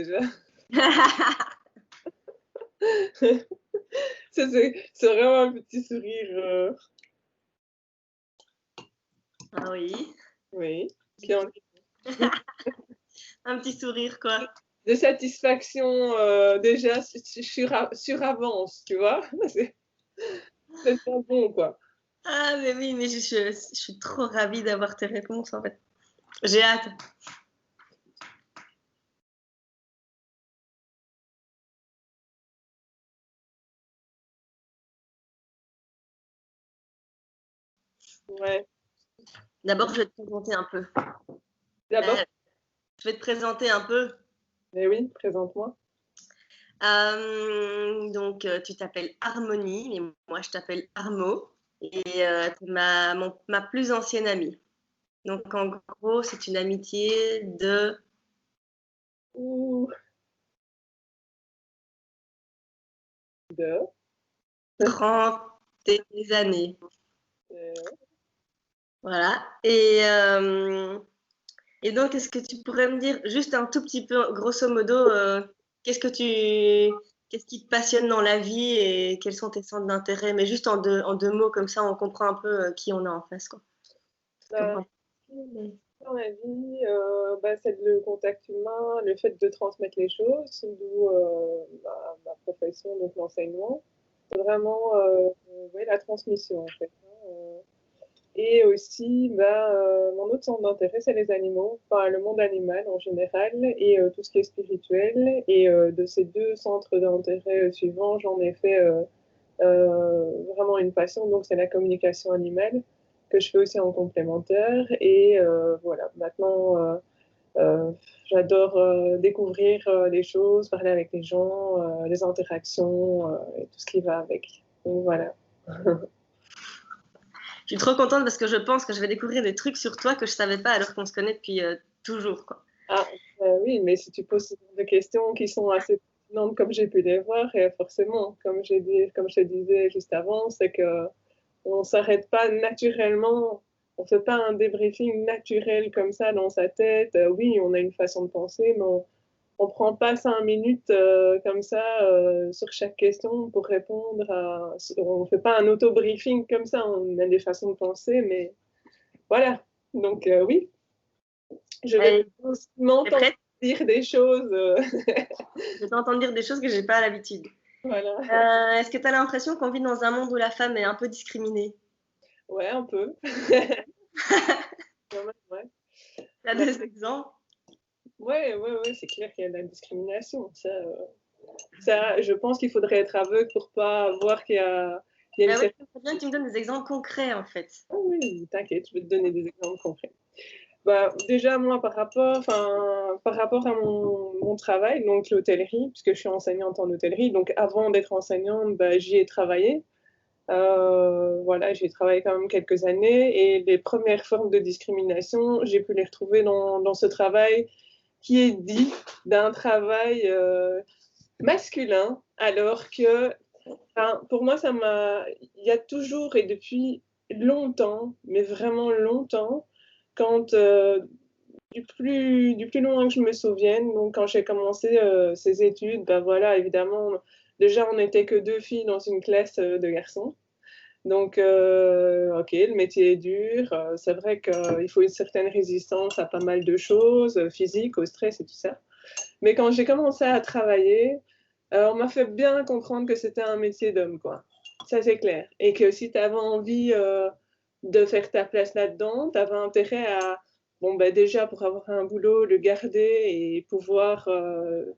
déjà. C'est vraiment un petit sourire. Ah oui. Oui. Un petit sourire, quoi. De satisfaction déjà sur avance, tu vois. C'est pas bon, quoi. Ah, mais oui, mais je suis trop ravie d'avoir tes réponses, en fait. J'ai hâte. Ouais. D'abord, je vais te présenter un peu. D'abord, Je vais te présenter un peu. mais oui, présente-moi. Donc, tu t'appelles Harmonie, mais moi, je t'appelle Armo. Et tu es ma plus ancienne amie. Donc, en gros, c'est une amitié de Ouh. De. 30 des années. Euh, Voilà. Et donc, est-ce que tu pourrais me dire juste un tout petit peu, grosso modo, qu'est-ce qui te passionne dans la vie et quels sont tes centres d'intérêt? Mais juste en deux mots, comme ça, on comprend un peu qui on a en face, quoi. Bah, dans la vie, c'est le contact humain, le fait de transmettre les choses, d'où ma profession, donc l'enseignement. C'est vraiment ouais, la transmission, en fait. Et aussi, mon autre centre d'intérêt, c'est les animaux, enfin le monde animal en général, et tout ce qui est spirituel. Et de ces deux centres d'intérêt suivants, j'en ai fait vraiment une passion, donc c'est la communication animale, que je fais aussi en complémentaire. Et voilà, maintenant, j'adore découvrir des choses, parler avec les gens, les interactions, et tout ce qui va avec. Donc voilà. Je suis trop contente parce que je pense que je vais découvrir des trucs sur toi que je savais pas alors qu'on se connaît depuis toujours, quoi. Ah, oui, mais si tu poses des questions qui sont assez pertinentes comme j'ai pu les voir, et forcément, comme je te disais juste avant, c'est que on s'arrête pas naturellement, on fait pas un débriefing naturel comme ça dans sa tête. Oui, on a une façon de penser, mais on prend pas 5 minutes comme ça sur chaque question pour répondre à. On fait pas un auto-briefing comme ça, on a des façons de penser, mais voilà. Donc oui, je vais Allez, t'es m'entendre prête? dire des choses. Je vais t'entendre dire des choses que j'ai pas l'habitude. Voilà. Est-ce que tu as l'impression qu'on vit dans un monde où la femme est un peu discriminée? Ouais, un peu. Quand même, ouais. Tu as des exemples? Ouais, c'est clair qu'il y a de la discrimination. Ça, je pense qu'il faudrait être aveugle pour pas voir qu'il y a une Ah oui, certaine. c'est bien que tu me donnes des exemples concrets, en fait. Ah oui, t'inquiète, je vais te donner des exemples concrets. Déjà, moi, par rapport à mon travail, donc l'hôtellerie, puisque je suis enseignante en hôtellerie, donc avant d'être enseignante, j'y ai travaillé. Voilà, j'ai travaillé quand même quelques années et les premières formes de discrimination, j'ai pu les retrouver dans ce travail qui est dit d'un travail masculin, alors que, pour moi, il y a toujours et depuis longtemps, mais vraiment longtemps, quand du plus loin que je me souvienne, donc quand j'ai commencé ces études, voilà, évidemment, déjà on n'était que deux filles dans une classe de garçons. Donc, ok, le métier est dur. C'est vrai qu'il faut une certaine résistance à pas mal de choses, physiques, au stress et tout ça. Mais quand j'ai commencé à travailler, on m'a fait bien comprendre que c'était un métier d'homme, quoi. Ça, c'est clair. Et que si tu avais envie de faire ta place là-dedans, tu avais intérêt à, bon, déjà, pour avoir un boulot, le garder et pouvoir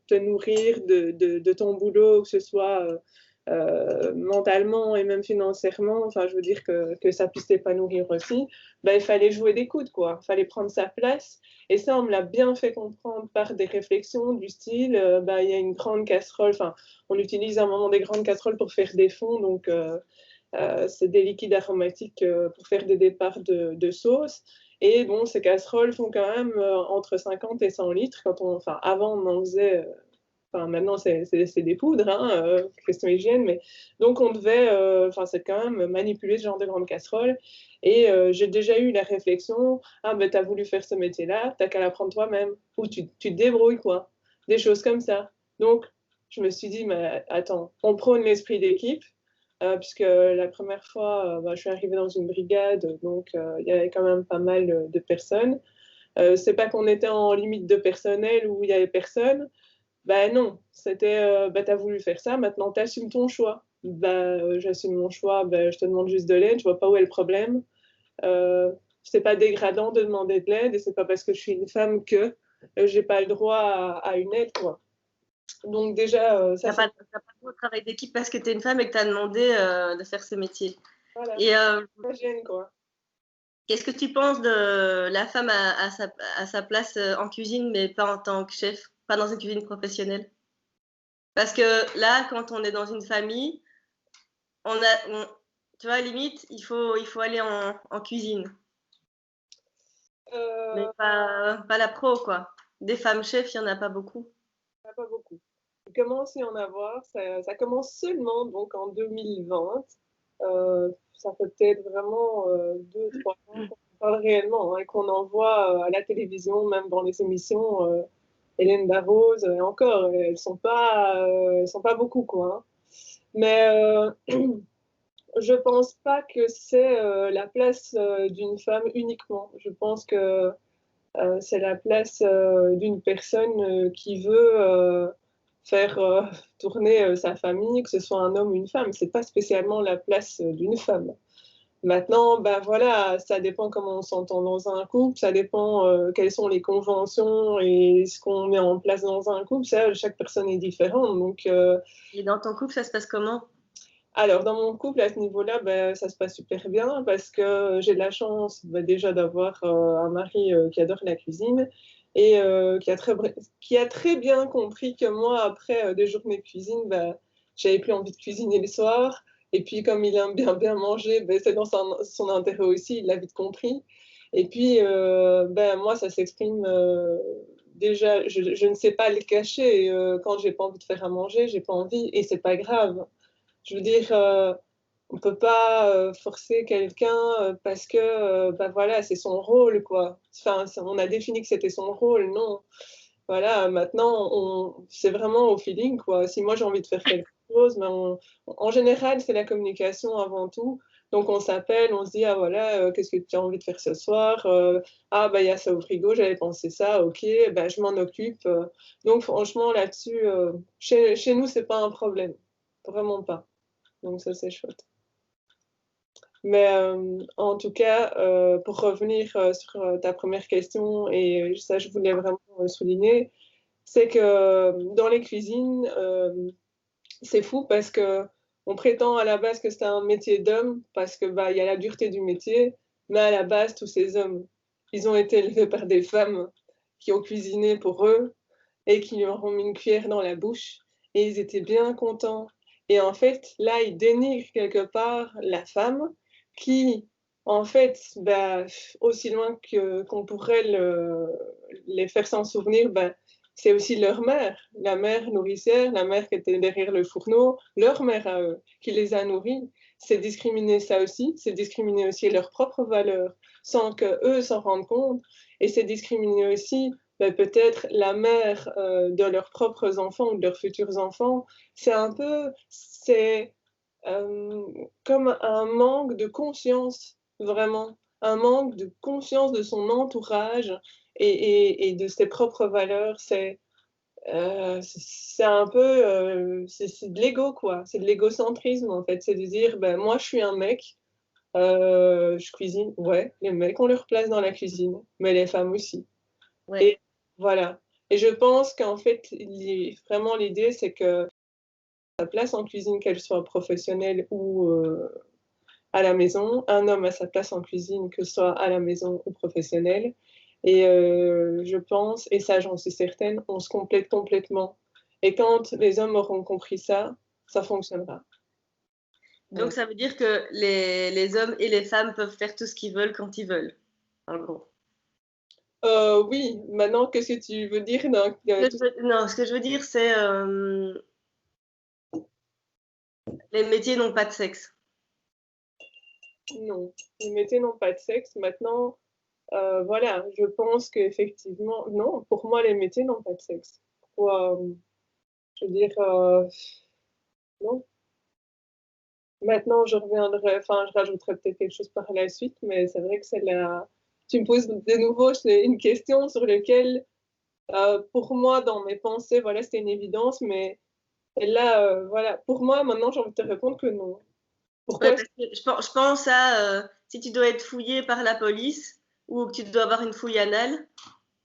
te nourrir de ton boulot, que ce soit mentalement et même financièrement, enfin, je veux dire que ça puisse t'épanouir aussi, il fallait jouer des coudes, quoi. Il fallait prendre sa place. Et ça, on me l'a bien fait comprendre par des réflexions du style, il y a une grande casserole, enfin, on utilise à un moment des grandes casseroles pour faire des fonds, donc c'est des liquides aromatiques pour faire des départs de sauce. Et bon, ces casseroles font quand même entre 50 et 100 litres. Avant, on en faisait maintenant, c'est des poudres, hein, question hygiène, mais donc on devait, c'est quand même manipuler ce genre de grande casserole. Et j'ai déjà eu la réflexion, t'as voulu faire ce métier-là, t'as qu'à l'apprendre toi-même, ou tu te débrouilles, quoi. des choses comme ça. Donc, je me suis dit, mais attends, on prône l'esprit d'équipe, puisque la première fois, je suis arrivée dans une brigade, donc il y avait quand même pas mal de personnes. C'est pas qu'on était en limite de personnel où il y avait personne. Ben non, c'était, t'as voulu faire ça, maintenant t'assumes ton choix. J'assume mon choix, je te demande juste de l'aide, je vois pas où est le problème. Euh, c'est pas dégradant de demander de l'aide et c'est pas parce que je suis une femme que j'ai pas le droit à une aide, quoi. Donc déjà, ça c'est T'as pas de travail d'équipe parce que tu es une femme et que tu as demandé de faire ce métier. voilà, Et ça gêne, quoi. qu'est-ce que tu penses de la femme à sa place en cuisine, mais pas en tant que chef, pas dans une cuisine professionnelle? Parce que là, quand on est dans une famille, tu vois, limite, il faut aller en cuisine, mais Euh, pas la pro, quoi. Des femmes chefs, il n'y en a pas beaucoup. Il n'y en a pas beaucoup. Il commence à y en avoir, ça commence seulement donc en 2020. Ça fait peut-être vraiment 2, 3 ans qu'on en parle réellement, hein, et qu'on en voit à la télévision, même dans les émissions. Hélène Darroze, et encore, elles sont pas beaucoup, quoi, hein. Mais je pense pas que c'est la place d'une femme uniquement. Je pense que c'est la place d'une personne qui veut faire tourner sa famille, que ce soit un homme ou une femme. C'est pas spécialement la place d'une femme. Maintenant, voilà, ça dépend comment on s'entend dans un couple, ça dépend quelles sont les conventions et ce qu'on met en place dans un couple. Ça, chaque personne est différente. Donc, Et dans ton couple, ça se passe comment? alors, dans mon couple, à ce niveau-là, ça se passe super bien parce que j'ai de la chance déjà d'avoir un mari qui adore la cuisine et qui a très bien compris que moi, après des journées de cuisine, j'avais plus envie de cuisiner le soir. Et puis, comme il aime bien manger, c'est dans son intérêt aussi, il l'a vite compris. Et puis, moi, ça s'exprime déjà, je ne sais pas le cacher. Quand j'ai pas envie de faire à manger, j'ai pas envie et c'est pas grave. Je veux dire, on peut pas forcer quelqu'un parce que, voilà, c'est son rôle, quoi. Enfin, on a défini que c'était son rôle, non. Voilà, maintenant, c'est vraiment au feeling, quoi. Si moi j'ai envie de faire quelque chose, en général, c'est la communication avant tout. Donc on s'appelle, on se dit, ah voilà, qu'est-ce que tu as envie de faire ce soir? Ah il y a ça au frigo, j'avais pensé ça, ok, je m'en occupe. Donc franchement, là-dessus, chez nous, c'est pas un problème. Vraiment pas. Donc ça, c'est chouette. Mais en tout cas, pour revenir sur ta première question, et ça, je voulais vraiment souligner, c'est que dans les cuisines, c'est fou parce que on prétend à la base que c'est un métier d'homme parce que il y a la dureté du métier, mais à la base, tous ces hommes, ils ont été élevés par des femmes qui ont cuisiné pour eux et qui leur ont mis une cuillère dans la bouche et ils étaient bien contents. Et en fait, là, ils dénigrent quelque part la femme qui, en fait, aussi loin qu'on pourrait les faire s'en souvenir, c'est aussi leur mère, la mère nourricière, la mère qui était derrière le fourneau, leur mère à eux, qui les a nourris. C'est discriminer ça aussi, c'est discriminer aussi leurs propres valeurs sans qu'eux s'en rendent compte. Et c'est discriminer aussi peut-être la mère de leurs propres enfants ou de leurs futurs enfants. C'est comme un manque de conscience, vraiment, un manque de conscience de son entourage et de ses propres valeurs. C'est un peu, c'est de l'ego, quoi. C'est de l'égocentrisme, en fait. C'est de dire, moi, je suis un mec, je cuisine. Ouais, les mecs ont leur place dans la cuisine, mais les femmes aussi. Ouais. Et voilà. Et je pense qu'en fait, vraiment, l'idée, c'est que sa place en cuisine, qu'elle soit professionnelle ou à la maison, un homme a sa place en cuisine, que ce soit à la maison ou professionnelle. Et je pense, et ça j'en suis certaine, on se complète complètement. Et quand les hommes auront compris ça, ça fonctionnera. Donc ça veut dire que les hommes et les femmes peuvent faire tout ce qu'ils veulent quand ils veulent, en gros. Oui, maintenant, qu'est-ce que tu veux dire dans tout ça? Non, ce que je veux dire, c'est les métiers n'ont pas de sexe. Non, les métiers n'ont pas de sexe. Maintenant, voilà, je pense qu'effectivement, non, pour moi, les métiers n'ont pas de sexe. parfois, je veux dire, non. Maintenant, je rajouterai peut-être quelque chose par la suite, mais c'est vrai que tu me poses de nouveau une question sur laquelle, pour moi, dans mes pensées, voilà, c'était une évidence, mais là, voilà, pour moi, maintenant, j'ai envie de te répondre que non. Ouais, Pourquoi parce que je pense à si tu dois être fouillé par la police ou que tu dois avoir une fouille anale,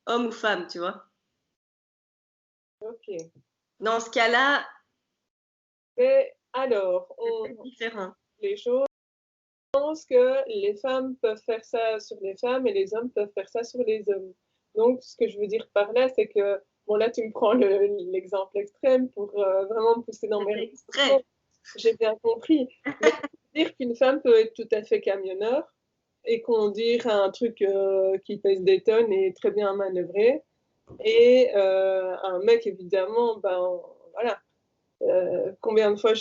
homme ou femme, tu vois. Ok. Dans ce cas-là, Mais alors, c'est différent. les choses, je pense que les femmes peuvent faire ça sur les femmes et les hommes peuvent faire ça sur les hommes. Donc, ce que je veux dire par là, c'est que, bon, là, tu me prends l'exemple extrême pour vraiment me pousser dans mes C'était réflexions. exprès. J'ai bien compris. Mais dire qu'une femme peut être tout à fait camionneur et conduire un truc qui pèse des tonnes et très bien manœuvrer. Et un mec, évidemment, ben voilà. Combien de fois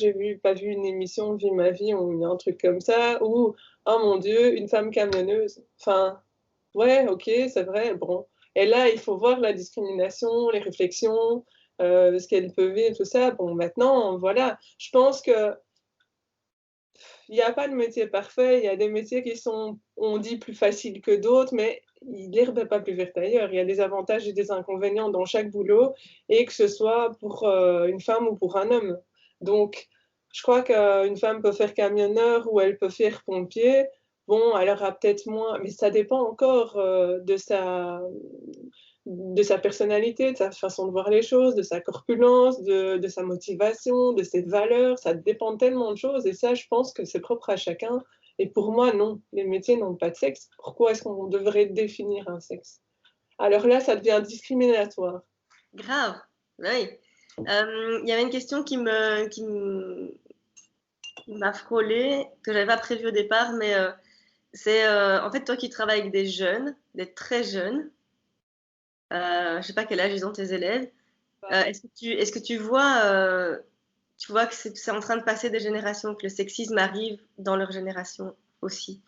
pas vu une émission Vie ma vie ou il y a un truc comme ça où, oh mon Dieu, une femme camionneuse. Enfin, ouais, ok, c'est vrai, bon. Et là, il faut voir la discrimination, les réflexions, ce qu'elle peut vivre, tout ça. Bon, maintenant, voilà. Je pense que il n'y a pas de métier parfait. Il y a des métiers qui sont, on dit, plus faciles que d'autres, mais l'herbe n'est pas plus verte ailleurs. Il y a des avantages et des inconvénients dans chaque boulot, et que ce soit pour une femme ou pour un homme. Donc, je crois qu'une femme peut faire camionneur ou elle peut faire pompier. Bon, elle aura peut-être moins, mais ça dépend encore de sa personnalité, de sa façon de voir les choses, de sa corpulence, de sa motivation, de ses valeurs. Ça dépend tellement de choses et ça, je pense que c'est propre à chacun. Et pour moi, non, les métiers n'ont pas de sexe. Pourquoi est-ce qu'on devrait définir un sexe? Alors là, ça devient discriminatoire. Grave, oui. Il y avait une question qui m'a frôlée, que j'avais pas prévue au départ, mais c'est en fait toi qui travailles avec des jeunes, des très jeunes, je sais pas quel âge ils ont tes élèves. Est-ce que tu vois que c'est en train de passer des générations, que le sexisme arrive dans leur génération aussi?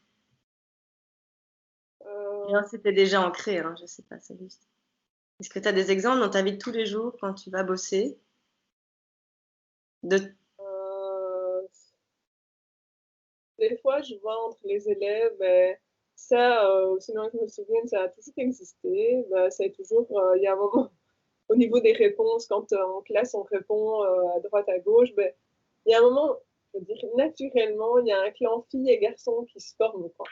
Euh, Bien, c'était déjà ancré, hein, je sais pas, c'est juste. Est-ce que tu as des exemples dans ta vie de tous les jours quand tu vas bosser de... euh, des fois, je vois entre les élèves, et ça, aussi loin que je me souvienne, ça a toujours existé. Ben, c'est toujours, il y a un moment, au niveau des réponses, quand en classe on répond à droite, à gauche, ben, il y a un moment, je veux dire, naturellement, il y a un clan filles et garçons qui se forme, quoi.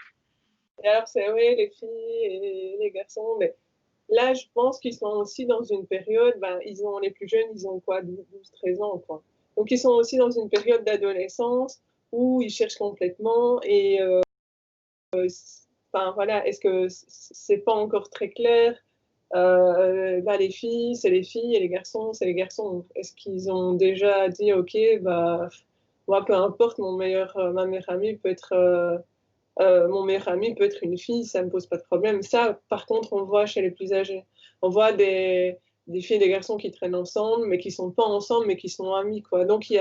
Et alors, c'est oui, les filles et les garçons, mais là, je pense qu'ils sont aussi dans une période, ben, les plus jeunes, ils ont quoi, 12, 13 ans, quoi. Donc, ils sont aussi dans une période d'adolescence où ils cherchent complètement et, enfin, voilà, est-ce que c'est pas encore très clair? Bah, les filles, c'est les filles et les garçons, c'est les garçons. Est-ce qu'ils ont déjà dit, OK, bah, moi, peu importe, ma meilleure amie peut être, mon meilleur ami peut être une fille, ça ne me pose pas de problème. Ça, par contre, on le voit chez les plus âgés. On voit des filles et des garçons qui traînent ensemble, mais qui sont pas ensemble, mais qui sont amis, quoi. Donc,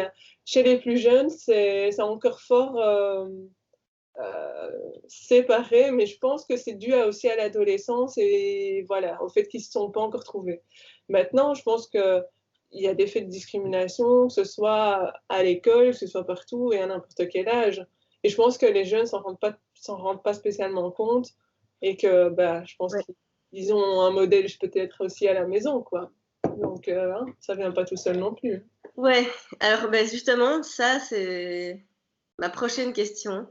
chez les plus jeunes, c'est encore fort séparé, mais je pense que c'est dû aussi à l'adolescence et voilà, au fait qu'ils ne se sont pas encore trouvés. Maintenant, je pense qu'il y a des faits de discrimination, que ce soit à l'école, que ce soit partout et à n'importe quel âge. Et je pense que les jeunes s'en rendent pas spécialement compte et que bah, je pense Ouais. qu'ils ont un modèle peut-être aussi à la maison, quoi. Donc, ça vient pas tout seul non plus. Ouais, alors ben, justement, ça, c'est ma prochaine question.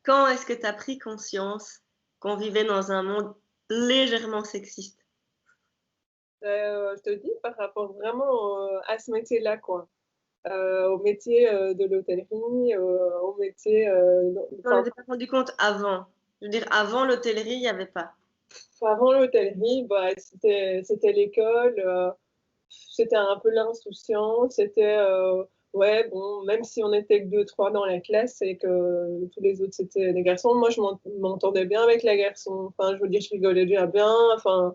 Quand est-ce que tu as pris conscience qu'on vivait dans un monde légèrement sexiste? Je te dis par rapport vraiment à ce métier-là, quoi. Au métier de l'hôtellerie, au métier. On Enfin, n'était pas rendu compte avant. Je veux dire, avant l'hôtellerie, il n'y avait pas. avant l'hôtellerie, bah, c'était l'école, c'était un peu l'insouciance, c'était. Ouais, bon, même si on était que deux, trois dans la classe et que tous les autres c'était des garçons, moi je m'entendais bien avec les garçons. Enfin, je veux dire, je rigolais déjà bien. Enfin,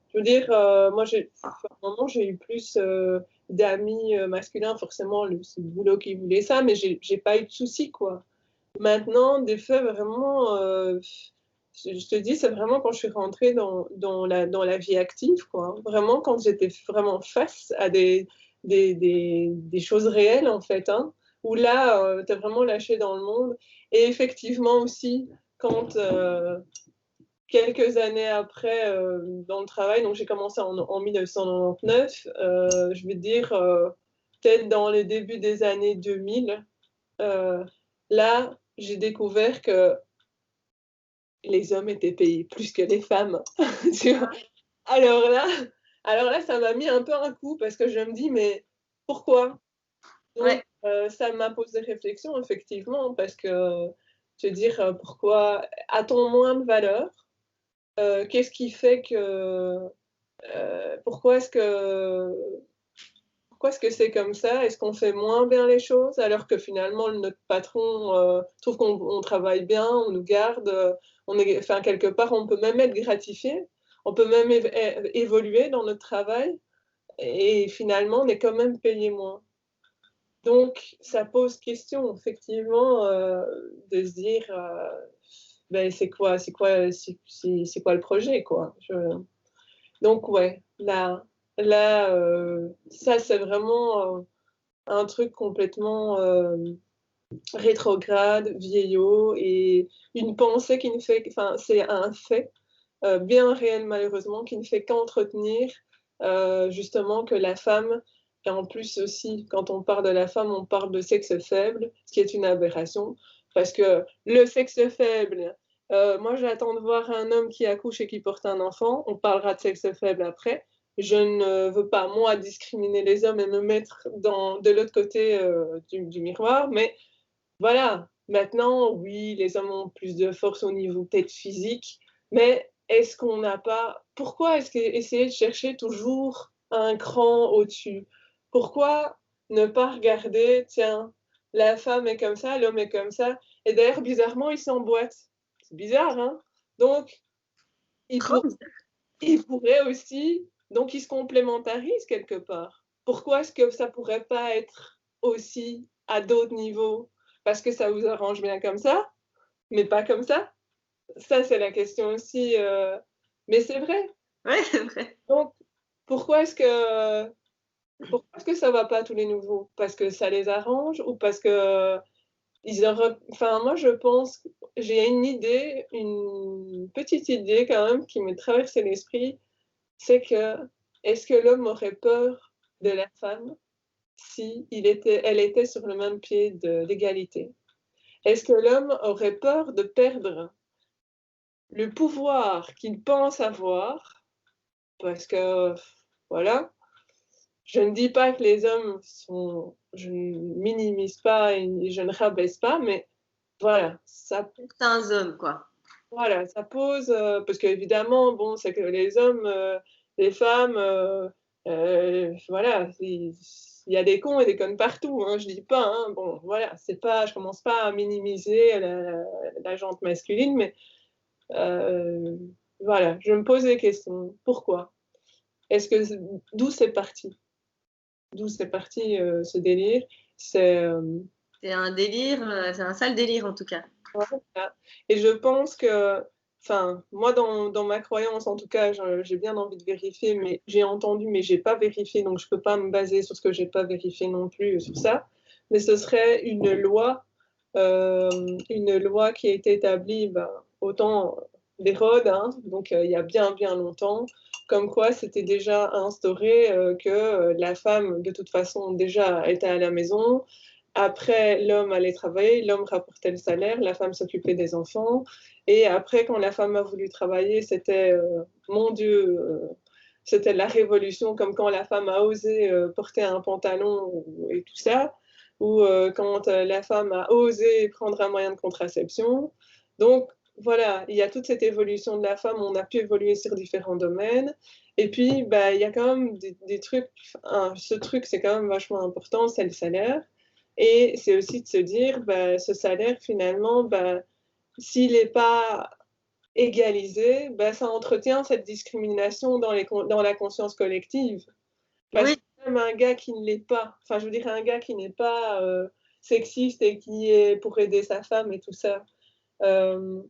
je veux dire, moi, à un moment, j'ai eu plus d'amis masculins, forcément, c'est le boulot qui voulait ça, mais j'ai pas eu de soucis, quoi. Maintenant, des faits vraiment, je te dis, c'est vraiment quand je suis rentrée dans la vie active, quoi. Vraiment, quand j'étais vraiment face à des choses réelles, en fait, hein, où là, tu es vraiment lâché dans le monde. Et effectivement aussi, quand quelques années après, dans le travail, donc j'ai commencé en 1999, je vais dire peut-être dans les débuts des années 2000, là, j'ai découvert que les hommes étaient payés plus que les femmes. Tu vois? Alors là alors là, ça m'a mis un peu un coup parce que je me dis: «Mais pourquoi?» Donc Ouais. ça m'a posé réflexion effectivement parce que se dire, pourquoi a-t-on moins de valeur? Qu'est-ce qui fait que, pourquoi est-ce que c'est comme ça? Est-ce qu'on fait moins bien les choses alors que finalement notre patron, trouve qu'on travaille bien, on nous garde, on est enfin quelque part on peut même être gratifié, on peut même évoluer dans notre travail et finalement on est quand même payé moins. Donc ça pose question effectivement, de se dire, beh, c'est quoi le projet quoi? Donc ouais, ça c'est vraiment, un truc complètement, rétrograde, vieillot et une pensée qui ne fait enfin, c'est un fait, bien réel malheureusement, qui ne fait qu'entretenir, justement que la femme et en plus aussi quand on parle de la femme, on parle de sexe faible, ce qui est une aberration. Parce que le sexe faible, moi j'attends de voir un homme qui accouche et qui porte un enfant, on parlera de sexe faible après. Je ne veux pas moi discriminer les hommes et me mettre de l'autre côté, du miroir, mais voilà, maintenant, oui, les hommes ont plus de force au niveau peut-être physique, mais est-ce qu'on n'a pas pourquoi est-ce qu'essayer de chercher toujours un cran au-dessus? Pourquoi ne pas regarder, tiens, la femme est comme ça, l'homme est comme ça et d'ailleurs bizarrement ils s'emboîtent. C'est bizarre, hein? Donc ils Trop pour bizarre. ils pourraient aussi donc ils se complémentarisent quelque part. Pourquoi est-ce que ça pourrait pas être aussi à d'autres niveaux? Parce que ça vous arrange bien comme ça, mais pas comme ça? Ça, c'est la question aussi, mais c'est vrai. Ouais, c'est vrai. Donc pourquoi est-ce que ça va pas à tous les niveaux? Parce que ça les arrange ou parce que ils auraient enfin moi je pense j'ai une idée, une petite idée quand même qui m'est traversé l'esprit. C'est que, est-ce que l'homme aurait peur de la femme si elle était sur le même pied d'égalité? Est-ce que l'homme aurait peur de perdre le pouvoir qu'il pense avoir? Parce que, voilà, je ne dis pas que les hommes sont je ne minimise pas et je ne rabaisse pas, mais voilà, Certains hommes, quoi. ça pose, parce qu'évidemment, bon, c'est que les hommes, les femmes, voilà, il y a des cons et des connes partout, hein, je dis pas, hein, bon, voilà, c'est pas je commence pas à minimiser la gente masculine, mais heu, voilà, je me pose des questions. Pourquoi? Est-ce que c d'où c'est parti? D'où c'est parti, ce délire? C'est, C'est un délire, c'est un sale délire en tout cas. voilà et je pense que enfin, moi dans ma croyance en tout cas, j'ai bien envie de vérifier, mais j'ai entendu, mais j'ai pas vérifié, donc je peux pas me baser sur ce que j'ai pas vérifié non plus, sur ça. Mais ce serait une loi qui a été établie, ben, au temps d'Hérode, hein, donc il y a bien, bien longtemps, comme quoi c'était déjà instauré, que, la femme de toute façon déjà était à la maison, après, l'homme allait travailler, l'homme rapportait le salaire, la femme s'occupait des enfants et après quand la femme a voulu travailler, c'était, mon Dieu, c'était la révolution, comme quand la femme a osé, porter un pantalon et tout ça ou, quand, la femme a osé prendre un moyen de contraception. Donc voilà, il y a toute cette évolution de la femme, on a pu évoluer sur différents domaines et puis, bah, il y a quand même des trucs enfin, ce truc, c'est quand même vachement important, c'est le salaire et c'est aussi de se dire, bah, ce salaire finalement, bah, s'il n'est pas égalisé, bah, ça entretient cette discrimination dans la conscience collective. Parce Oui, que même un gars qui ne l'est pas, enfin je veux dire un gars qui n'est pas, sexiste et qui est pour aider sa femme et tout ça, hem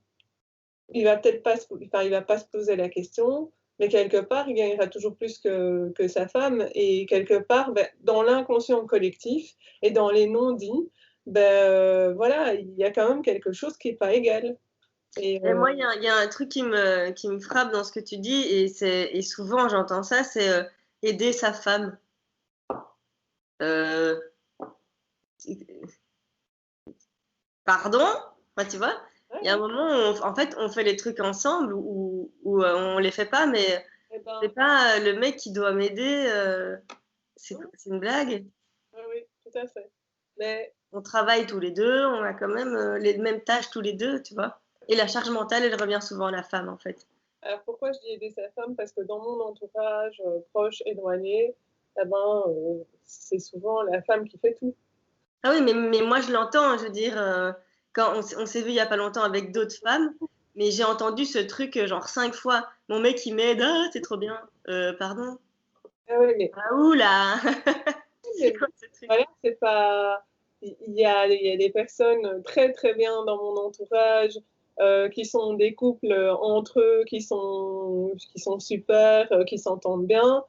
il va peut-être pas il va pas se poser la question, mais quelque part, il gagnera toujours plus que sa femme et quelque part, dans l'inconscient collectif et dans les non-dits, voilà, il y a quand même quelque chose qui est pas égal et Et moi, il y a un truc qui me frappe dans ce que tu dis, et souvent j'entends ça, c'est aider sa femme. Euh, Pardon? Enfin, tu vois, il y a un ouais, moment où en fait, on fait les trucs ensemble ou on les fait pas, mais et ben, c'est pas le mec qui doit m'aider. non, C'est une blague. oui, oui, tout à fait. Mais On travaille tous les deux, on a quand même les mêmes tâches tous les deux, tu vois. Et la charge mentale, elle revient souvent à la femme, en fait. alors pourquoi je dis aider sa femme? Parce que dans mon entourage, proche, éloigné, eh ben, c'est souvent la femme qui fait tout. Ah oui, mais moi, je l'entends, je veux dire, quand on s'est vu il y a pas longtemps avec d'autres femmes, mais j'ai entendu ce truc genre 5 fois. Mon mec, il m'aide, ah, c'est trop bien. Pardon? Ah oui, mais Ah, ouh là! C'est mais quoi ce truc? voilà, c'est pas il y a des personnes très, très bien dans mon entourage, qui sont des couples, entre eux, qui sont super, qui s'entendent bien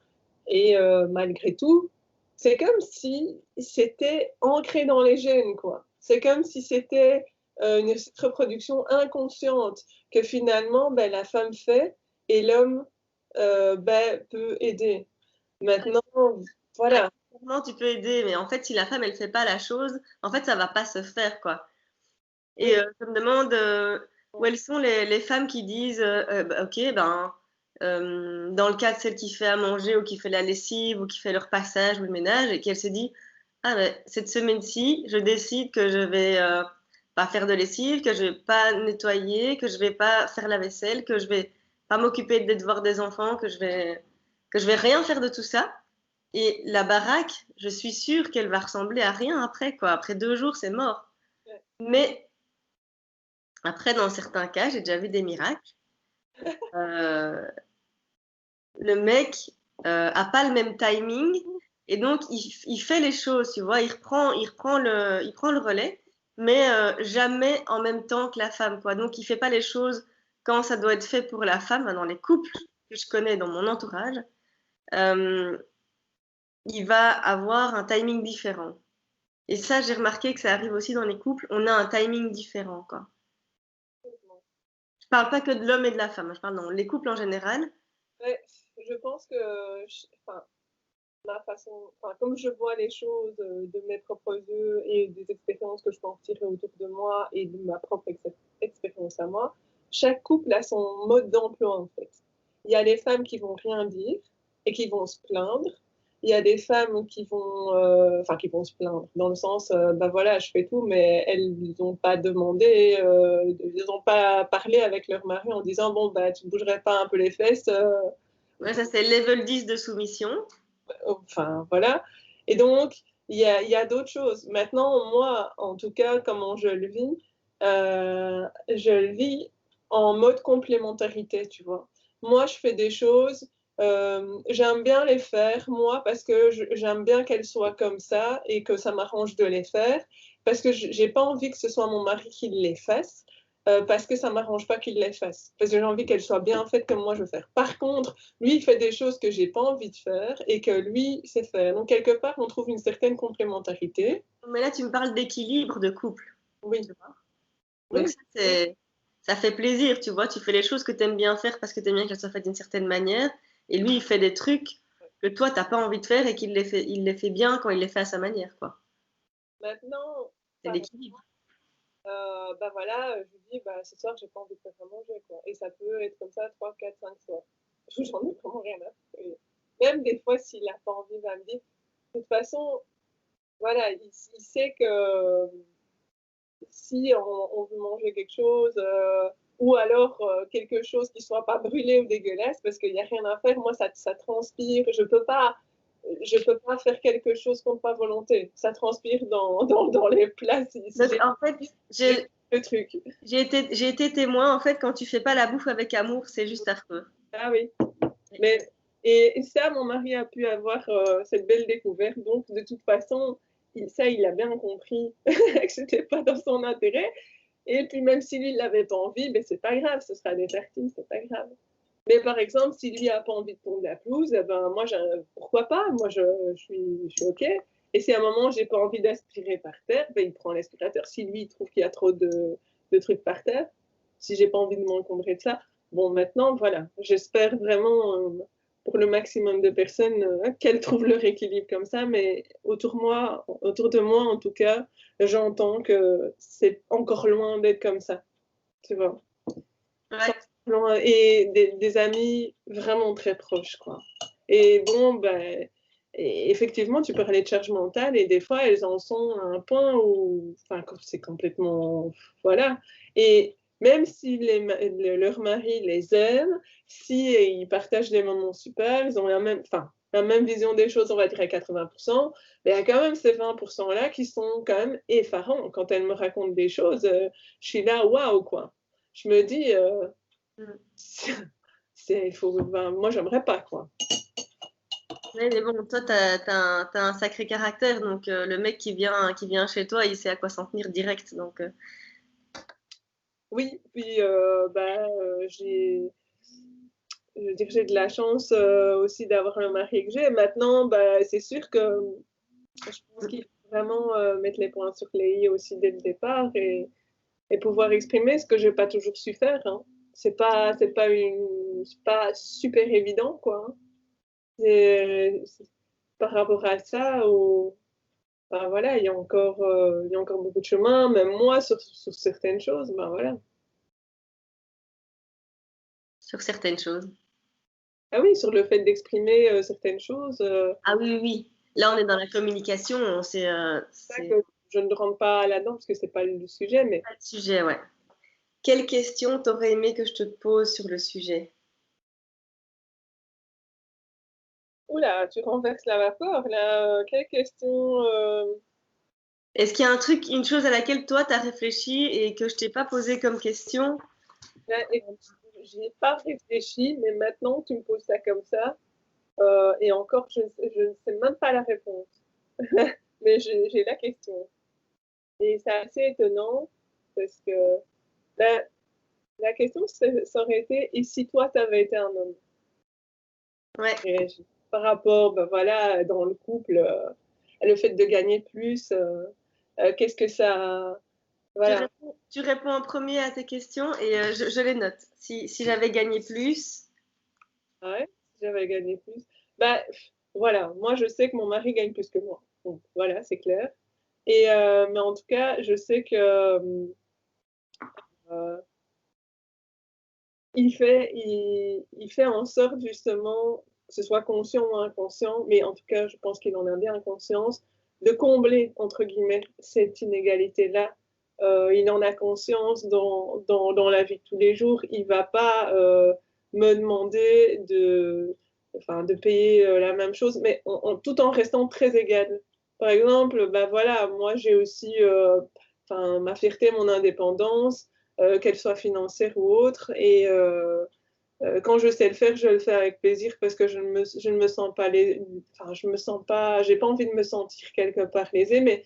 et malgré tout, c'est comme si c'était ancré dans les gènes, quoi. C'est comme si c'était, une reproduction inconsciente que finalement, la femme fait et l'homme, peut aider. Maintenant, voilà. Comment tu peux aider? Mais en fait, si la femme, elle fait pas la chose, en fait, ça va pas se faire, quoi. Et Oui, je me demande où elles sont les femmes qui disent ok, ben, dans le cas de celle qui fait à manger ou qui fait la lessive ou qui fait le repassage ou le ménage, et qu'elle se dit, ah ben, cette semaine-ci, je décide que je vais pas faire de lessive, que je vais pas nettoyer, que je vais pas faire la vaisselle, que je vais pas m'occuper des devoirs des enfants, que je vais rien faire de tout ça. Et la baraque, je suis sûre qu'elle va ressembler à rien après, quoi. Après 2 jours, c'est mort. Mais après, dans certains cas, j'ai déjà vu des miracles. Euh, le mec a pas le même timing et donc il fait les choses, tu vois. Il prend le relais, mais jamais en même temps que la femme, quoi. Donc il fait pas les choses quand ça doit être fait pour la femme. Dans les couples que je connais dans mon entourage, euh, il va avoir un timing différent. Et ça, j'ai remarqué que ça arrive aussi dans les couples. On a un timing différent, quoi. Je parle pas que de l'homme et de la femme. Je parle dans les couples en général. ouais, je pense que, enfin, ma façon, enfin, comme je vois les choses de mes propres yeux et des expériences que je peux en tirer autour de moi et de ma propre expérience à moi, chaque couple a son mode d'emploi en fait. Il y a les femmes qui vont rien dire et qui vont se plaindre. Il y a des femmes qui vont, enfin, qui vont se plaindre dans le sens, bah voilà, je fais tout, mais elles n'ont pas demandé, elles n'ont pas parlé avec leur mari en disant, bon, bah, tu ne bougerais pas un peu les fesses, Ouais, ça, c'est level 10 de soumission. enfin voilà. Et donc, il y a d'autres choses. Maintenant, moi, en tout cas, comment je le vis en mode complémentarité, tu vois. Moi, je fais des choses, j'aime bien les faire, moi, parce que j'aime bien qu'elles soient comme ça et que ça m'arrange de les faire, parce que j'ai pas envie que ce soit mon mari qui les fasse. Parce que ça m'arrange pas qu'il les fasse, parce que j'ai envie qu'elles soient bien faites comme moi je veux faire. Par contre, lui, il fait des choses que j'ai pas envie de faire et que lui sait faire. Donc, quelque part, on trouve une certaine complémentarité. Mais là, tu me parles d'équilibre de couple. Oui, Tu vois. Donc oui, ça fait plaisir, tu vois. Tu fais les choses que tu aimes bien faire parce que tu aimes bien qu'elles soient faites d'une certaine manière. Et lui, il fait des trucs que toi, t'as pas envie de faire et il les fait bien quand il les fait à sa manière, quoi. maintenant, C'est par l'équilibre. bah voilà, je lui dis, bah ce soir, j'ai pas envie de faire à manger, quoi. Et ça peut être comme ça 3, 4, 5 soirs. J'en ai vraiment rien à faire. Et même des fois, s'il a pas envie, il va me dire, de toute façon, voilà, il sait que si on veut manger quelque chose, ou alors quelque chose qui soit pas brûlé ou dégueulasse, parce qu'il n'y a rien à faire, moi ça transpire, je peux pas faire quelque chose contre ma volonté. Ça transpire dans les plats si Donc, j'ai en fait, le truc. j'ai été témoin. En fait, quand tu fais pas la bouffe avec amour, c'est juste affreux. Ah oui. Mais, et ça, mon mari a pu avoir cette belle découverte. Donc, de toute façon, il a bien compris que c'était pas dans son intérêt. Et puis même si lui, il n'avait pas envie, ben, c'est pas grave, ce sera des tartines, c'est pas grave. Mais par exemple, si lui n'a pas envie de tondre la pelouse, eh ben, moi, pourquoi pas? Moi, je suis OK. Et si à un moment, j'ai pas envie d'aspirer par terre, ben, il prend l'aspirateur. Si lui, il trouve qu'il y a trop de trucs par terre, si j'ai pas envie de m'encombrer de ça, bon, maintenant, voilà. J'espère vraiment, pour le maximum de personnes, qu'elles trouvent leur équilibre comme ça. Mais autour de moi, en tout cas, j'entends que c'est encore loin d'être comme ça. Tu vois? Ouais. Et des amis vraiment très proches, quoi. Et bon, ben, et effectivement, tu parlais de charge mentale et des fois, elles en sont à un point où, enfin, c'est complètement, voilà. Et même si leur mari les aime, si ils partagent des moments super, ils ont enfin, la même vision des choses, on va dire à 80%, mais il y a quand même ces 20%-là qui sont quand même effarants. Quand elles me racontent des choses, je suis là, waouh, quoi. Je me dis, il faut, ben, moi, j'aimerais pas, quoi. Ouais, mais bon, toi, t'as un sacré caractère, donc le mec qui vient chez toi, il sait à quoi s'en tenir direct. Donc, Oui, puis ben, je veux dire, j'ai de la chance aussi d'avoir le mari que j'ai. Maintenant, ben, c'est sûr que je pense qu'il faut vraiment mettre les points sur les i aussi dès le départ et pouvoir exprimer ce que j'ai pas toujours su faire. Hein. C'est pas super évident, quoi. Hein. Par rapport à ça, ben voilà, il y a encore beaucoup de chemin, même moi, sur certaines choses, ben voilà. sur certaines choses. Ah oui, sur le fait d'exprimer certaines choses, Ah oui, oui, oui. Là, on est dans la communication, c'est ça c'est que je ne rentre pas là-dedans parce que c'est pas le sujet, mais pas le sujet, ouais. Quelle question t'aurais aimé que je te pose sur le sujet? oula, tu renverses la vapeur là. Quelle question Est-ce qu'il y a un truc, une chose à laquelle toi, t'as réfléchi et que je t'ai pas posé comme question? là, écoute, j'y ai pas réfléchi, mais maintenant que tu me poses ça comme ça, et encore, je ne sais même pas la réponse, mais j'ai la question. Et c'est assez étonnant parce que la, la question, ça aurait été, et si toi, tu avais été un homme? Ouais. Et par rapport, ben voilà, dans le couple, le fait de gagner plus, qu'est-ce que ça... Voilà. Tu réponds en premier à tes questions et je les note. Si j'avais gagné plus, Ouais, si j'avais gagné plus. Bah, voilà, moi je sais que mon mari gagne plus que moi. Donc, voilà, c'est clair. Et, mais en tout cas, je sais que euh, il fait en sorte justement, que ce soit conscient ou inconscient, mais en tout cas, je pense qu'il en a bien conscience, de combler, entre guillemets, cette inégalité-là. Il en a conscience dans la vie de tous les jours. Il ne va pas me demander enfin, de payer la même chose, mais tout en restant très égal. Par exemple, bah voilà, moi j'ai aussi enfin, ma fierté, mon indépendance qu'elle soit financière ou autre. Et quand je sais le faire, je le fais avec plaisir parce que je ne me sens pas enfin, je me sens pas, j'ai pas envie de me sentir quelque part lésée, mais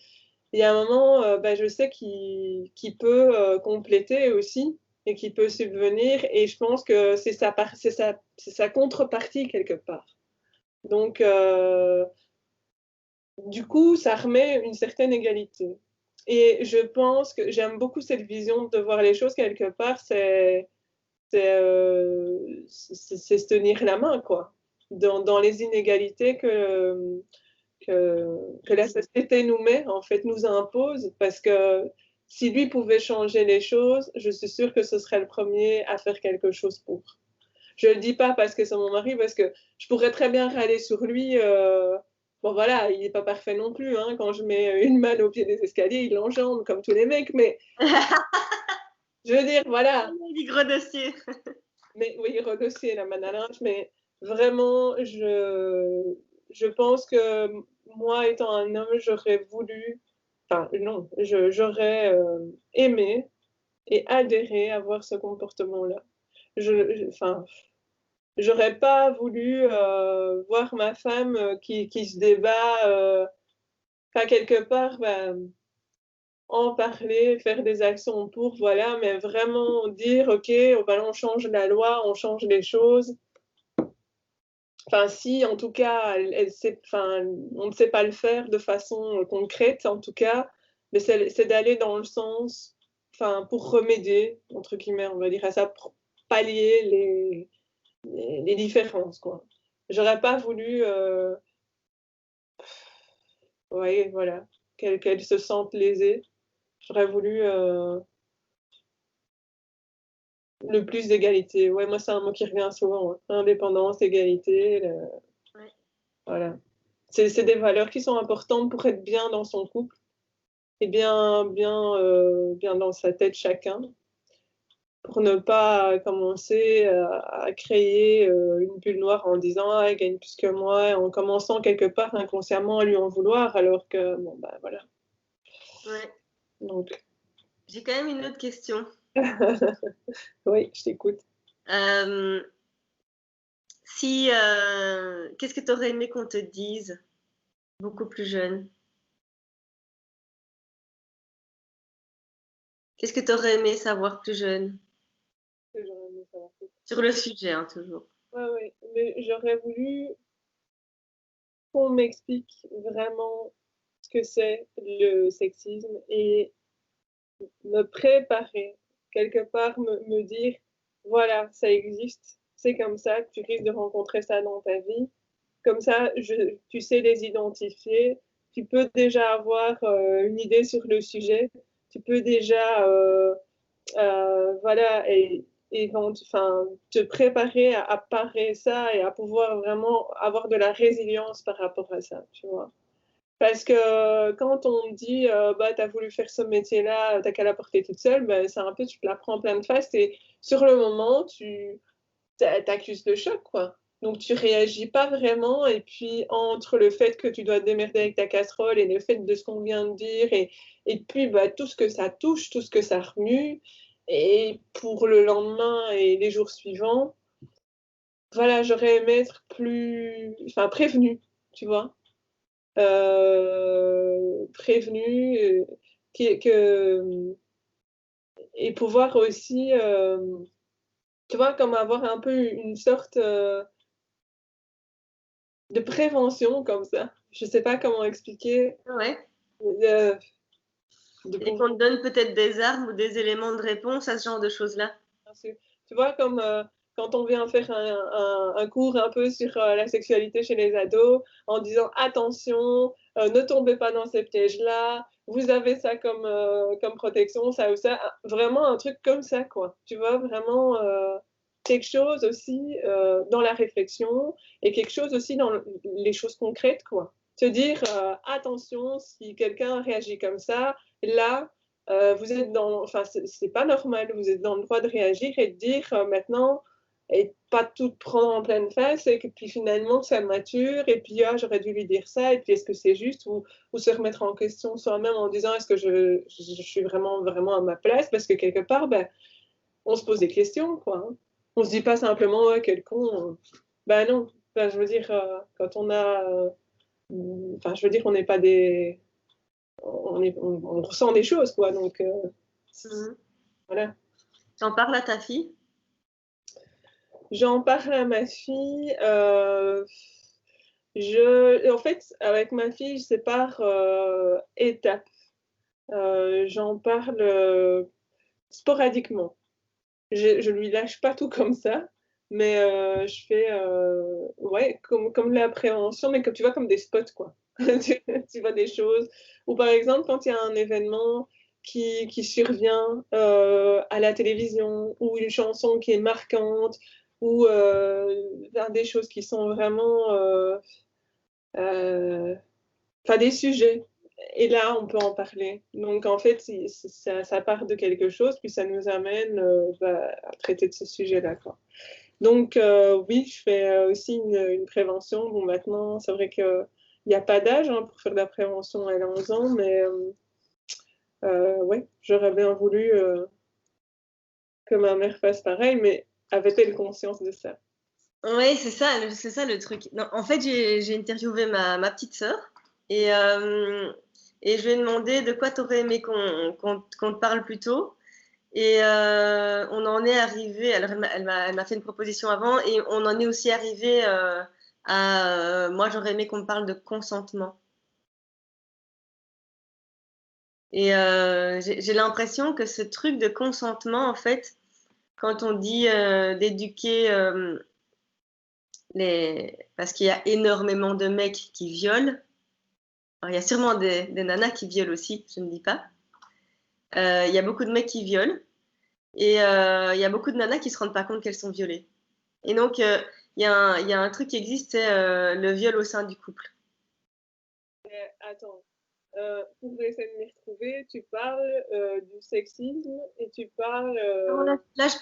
il y a un moment, bah, je sais qu'il peut compléter aussi et qu'il peut subvenir et je pense que c'est sa contrepartie quelque part. Donc, du coup, ça remet une certaine égalité. Et je pense que j'aime beaucoup cette vision de voir les choses quelque part, c'est se tenir la main, quoi, dans les inégalités que la société nous met, en fait, nous impose, parce que si lui pouvait changer les choses, je suis sûre que ce serait le premier à faire quelque chose pour. Je ne le dis pas parce que c'est mon mari, parce que je pourrais très bien râler sur lui. Bon, voilà, il n'est pas parfait non plus. Hein. Quand je mets une main au pied des escaliers, il l'enjambe comme tous les mecs. Mais je veux dire, voilà. du gros dossier. Mais oui, redossier la manne à linge. Mais vraiment, je pense que moi, étant un homme, j'aurais voulu. Enfin, non, j'aurais aimé et adhéré à avoir ce comportement-là. Enfin, j'aurais pas voulu voir ma femme qui se débat. Enfin, quelque part, bah, en parler, faire des actions pour, voilà, mais vraiment dire, ok, ben, on change la loi, on change les choses. Enfin, si, en tout cas, enfin, on ne sait pas le faire de façon concrète, en tout cas, mais c'est d'aller dans le sens, enfin, pour remédier, entre guillemets, on va dire à ça, pour pallier les différences, quoi. J'aurais pas voulu, ouais, voilà, qu'elle se sente lésée. J'aurais voulu le plus d'égalité. Ouais, moi, c'est un mot qui revient souvent, hein. Indépendance, égalité, Ouais. voilà. C'est des valeurs qui sont importantes pour être bien dans son couple et bien dans sa tête chacun, pour ne pas commencer à créer une bulle noire en disant ah, elle gagne plus que moi, en commençant quelque part inconsciemment à lui en vouloir, alors que bon bah voilà. Ouais. Donc J'ai quand même une autre question. oui, je t'écoute. Euh, Qu'est-ce que tu aurais aimé qu'on te dise beaucoup plus jeune? Qu'est-ce que tu aurais aimé savoir plus jeune? J'aurais aimé savoir plus. Sur le sujet, hein, toujours. Ouais, ouais, mais j'aurais voulu qu'on m'explique vraiment ce que c'est le sexisme et me préparer, quelque part me dire, voilà, ça existe, c'est comme ça, tu risques de rencontrer ça dans ta vie. Comme ça, tu sais les identifier, tu peux déjà avoir une idée sur le sujet, tu peux déjà, voilà, enfin, te préparer à parer ça et à pouvoir vraiment avoir de la résilience par rapport à ça, tu vois. Parce que quand on me dit, bah, tu as voulu faire ce métier-là, t'as qu'à la porter toute seule, bah, c'est un peu, tu te la prends en pleine face et sur le moment, tu accuses le choc, quoi. Donc tu réagis pas vraiment et puis entre le fait que tu dois te démerder avec ta casserole et le fait de ce qu'on vient de dire et puis bah, tout ce que ça touche, tout ce que ça remue et pour le lendemain et les jours suivants, voilà, j'aurais aimé être plus, enfin, prévenue, tu vois. Prévenu, et pouvoir aussi, tu vois, comme avoir un peu une sorte de prévention comme ça. Je sais pas comment expliquer. Ouais. euh, de Et pouvoir, qu'on te donne peut-être des armes ou des éléments de réponse à ce genre de choses-là. tu vois, comme quand on vient faire un cours un peu sur la sexualité chez les ados, en disant attention, ne tombez pas dans ces pièges-là, vous avez ça comme protection, ça ou ça. Vraiment un truc comme ça, quoi. Tu vois, vraiment quelque chose aussi dans la réflexion et quelque chose aussi dans les choses concrètes, quoi. Te dire attention, si quelqu'un réagit comme ça, là, vous êtes dans, enfin, c'est pas normal, vous êtes dans le droit de réagir et de dire maintenant, et pas tout prendre en pleine face, et que puis finalement ça mature, et puis ah, j'aurais dû lui dire ça, et puis est-ce que c'est juste, ou se remettre en question soi-même en disant est-ce que je suis vraiment, vraiment à ma place, parce que quelque part, ben, on se pose des questions, quoi. Hein. On se dit pas simplement, ouais, quel con. Ben non, ben, je veux dire, quand on a. Enfin, je veux dire, on n'est pas des. On ressent des choses, quoi. Donc, Mhm. voilà. T'en parles à ta fille? J'en parle à ma fille. En fait, avec ma fille, je sépare étapes. J'en parle sporadiquement. Je lui lâche pas tout comme ça, mais je fais ouais, comme la prévention, mais comme tu vois, comme des spots, quoi. Tu vois des choses. Ou par exemple, quand il y a un événement qui survient à la télévision, ou une chanson qui est marquante, ou des choses qui sont vraiment euh, enfin, des sujets. Et là, on peut en parler. Donc, en fait, ça part de quelque chose, puis ça nous amène bah, à traiter de ce sujet-là, quoi. Donc, oui, je fais aussi une prévention. Bon, maintenant, c'est vrai qu'il n'y a pas d'âge hein, pour faire de la prévention, elle a 11 ans, mais ouais, j'aurais bien voulu que ma mère fasse pareil, mais avait-elle conscience de ça? Oui, c'est ça le truc. Non, en fait, j'ai interviewé ma petite sœur et Et je lui ai demandé de quoi tu aurais aimé qu'on te parle plus tôt. Et on en est arrivé, alors elle m'a fait une proposition avant, et on en est aussi arrivé moi j'aurais aimé qu'on me parle de consentement. Et j'ai l'impression que ce truc de consentement, en fait, quand on dit d'éduquer parce qu'il y a énormément de mecs qui violent, alors il y a sûrement des nanas qui violent aussi, je ne dis pas. Il y a beaucoup de mecs qui violent, et il y a beaucoup de nanas qui se rendent pas compte qu'elles sont violées. Et donc, il y a un truc qui existe, c'est le viol au sein du couple. Mais attends, pour essayer de m'y retrouver, tu parles du sexisme et tu parles. Non, là, je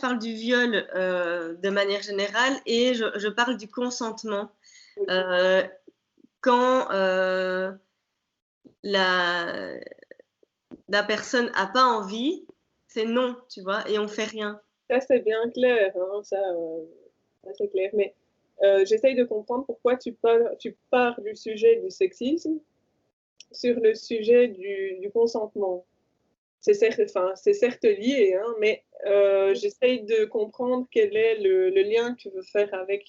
parle du viol de manière générale et je parle du consentement. Euh, quand la, la personne n'a pas envie, c'est non, tu vois, et on fait rien. Ça, c'est bien clair, hein, ça c'est clair. Mais j'essaye de comprendre pourquoi tu pars du sujet du sexisme sur le sujet du consentement. C'est certes lié, hein, mais j'essaye de comprendre quel est le lien que tu veux faire avec.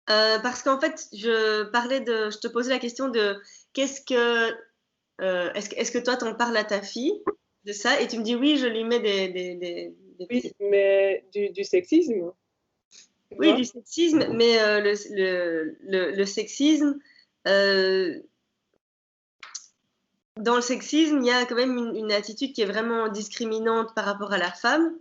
Parce qu'en fait, je te posais la question de qu'est-ce que, est-ce que toi, t'en parles à ta fille de ça? Et tu me dis oui, je lui mets des Oui, petits. mais du sexisme, tu Oui, vois. du sexisme, mais le sexisme, euh, dans le sexisme, il y a quand même une attitude qui est vraiment discriminante par rapport à la femme.